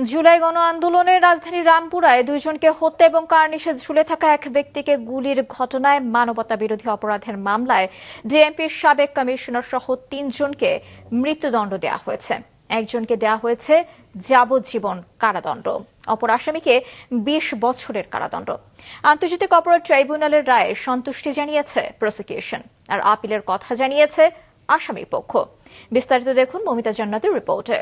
জুলাই গণ আন্দোলনের রাজধানী রামপুরায় দুইজনকে হত্যা এবং কার্নিশে ঝুলে থাকা এক ব্যক্তিকে গুলির ঘটনায় মানবতা বিরোধী অপরাধের মামলায় ডিএমপির সাবেক কমিশনার সহ 3 জনকে মৃত্যুদণ্ড দেওয়া হয়েছে। একজনকে দেওয়া হয়েছে যাবজ্জীবন কারাদণ্ড, অপর আসামিকে 20 বছরের কারাদণ্ড। আন্তর্জাতিক অপরাধ ট্রাইব্যুনালের রায়ে সন্তুষ্টি জানিয়েছে প্রসিকিউশন, আর আপিলের কথা জানিয়েছে আসামি পক্ষ। বিস্তারিত দেখুন মমিতা জান্নাতের রিপোর্টে।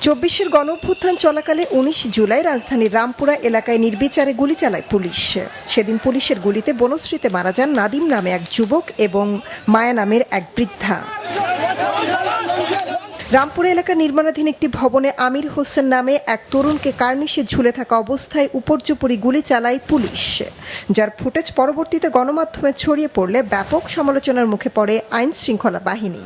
24-এর গণঅভ্যুত্থান চলাকালে 19 জুলাই রাজধানীর রামপুরা এলাকায় নির্বিচারে গুলি চালায় পুলিশ। সেদিন পুলিশের গুলিতে বনশ্রীতে মারা যান নাদিম নামে এক যুবক এবং মায়া নামের এক বৃদ্ধা। রামপুরা এলাকার নির্মাণাধীন একটি ভবনে আমির হোসেন নামে এক তরুণকে কার্নিশে ঝুলে থাকা অবস্থায় উপর্যুপরি গুলি চালায় পুলিশ, যার ফুটেজ পরবর্তীতে গণমাধ্যমে ছড়িয়ে পড়লে ব্যাপক সমালোচনার মুখে পড়ে আইন শৃঙ্খলা বাহিনী।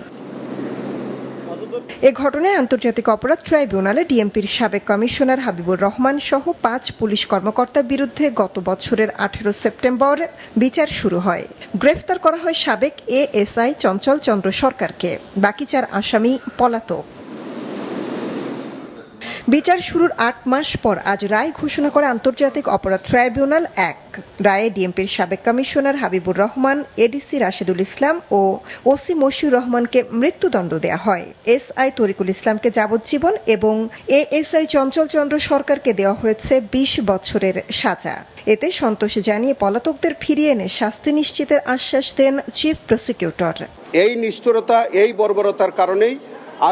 এ ঘটনায় আন্তর্জাতিক অপরাধ ট্রাইব্যুনালে ডিএমপির সাবেক কমিশনার হাবিবুর রহমান সহ 5 পুলিশ কর্মকর্তার বিরুদ্ধে গত বছরের 18 সেপ্টেম্বর বিচার শুরু হয়। গ্রেফতার করা হয় সাবেক এএসআই চঞ্চল চন্দ্র সরকারকে। বাকি 4 আসামি পলাতক। বিচার শুরুর 8 মাস পর আজ রায় ঘোষণা করে আন্তর্জাতিক অপরাধ ট্রাইব্যুনাল 1। রায়ে ডিএমপির সাবেক কমিশনার হাবিবুর রহমান, এডিসি রাশেদুল ইসলাম ও ওসি মশিউর রহমানকে মৃত্যুদণ্ড দেওয়া হয়। এসআই তরিকুল ইসলামকে যাবজ্জীবন এবং এএসআই চঞ্চল চন্দ্র সরকারকে দেওয়া হয়েছে 20 বছরের সাজা। এতে সন্তোষ জানিয়ে পলাতকদের ফিরিয়ে এনে শাস্তি নিশ্চিতের আশ্বাস দেন চিফ প্রসিকিউটর। এই নিষ্ঠুরতা, এই বর্বরতার কারণেই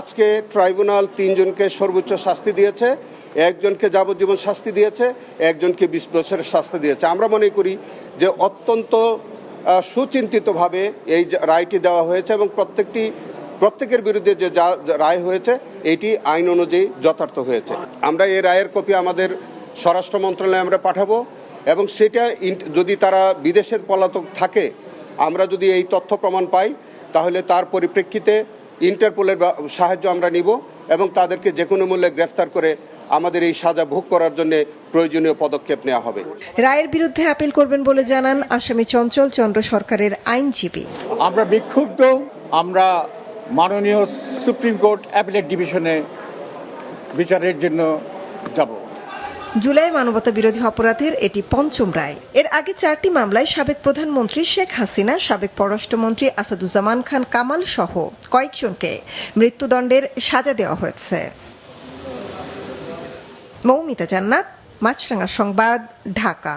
আজকে ট্রাইব্যুনাল 3 জনকে সর্বোচ্চ শাস্তি দিয়েছে, একজনকে যাবজ্জীবন শাস্তি দিয়েছে, একজনকে 20 বছরের শাস্তি দিয়েছে। আমরা মনে করি যে অত্যন্ত সুচিন্তিতভাবে এই রায়টি দেওয়া হয়েছে এবং প্রত্যেকের বিরুদ্ধে যে রায় হয়েছে এটি আইন অনুযায়ী যথার্থ হয়েছে। আমরা এই রায়ের কপি আমাদের স্বরাষ্ট্র মন্ত্রণালয়ে আমরা পাঠাবো এবং সেটা যদি তারা বিদেশের পলাতক থাকে, আমরা যদি এই তথ্য প্রমাণ পাই তাহলে তার পরিপ্রেক্ষিতে ইন্টারপোলের সাহায্য আমরা নিব এবং তাদেরকে যে কোনো মূল্যে গ্রেফতার করে আমাদের এই সাজা ভোগ করার জন্য প্রয়োজনীয় পদক্ষেপ নেওয়া হবে। রায়ের বিরুদ্ধে আপিল করবেন বলে জানান আসামি চঞ্চল চন্দ্র সরকারের আইনজীবী। আমরা বিক্ষুব্ধ, আমরা মাননীয় সুপ্রিম কোর্ট অ্যাপিলেট ডিভিশনে বিচারের জন্য যাব। জুলাই মানবতা বিরোধী অপরাধের এটি 5ম রায়। এর আগে 4টি মামলায় সাবেক প্রধানমন্ত্রী শেখ হাসিনা, সাবেক পররাষ্ট্রমন্ত্রী আসাদুজ্জামান খান কামাল সহ কয়েকজনকে মৃত্যুদণ্ডের সাজা দেওয়া হয়েছে। মৌমিতা জান্নাত, মাছরাঙা সংবাদ, ঢাকা।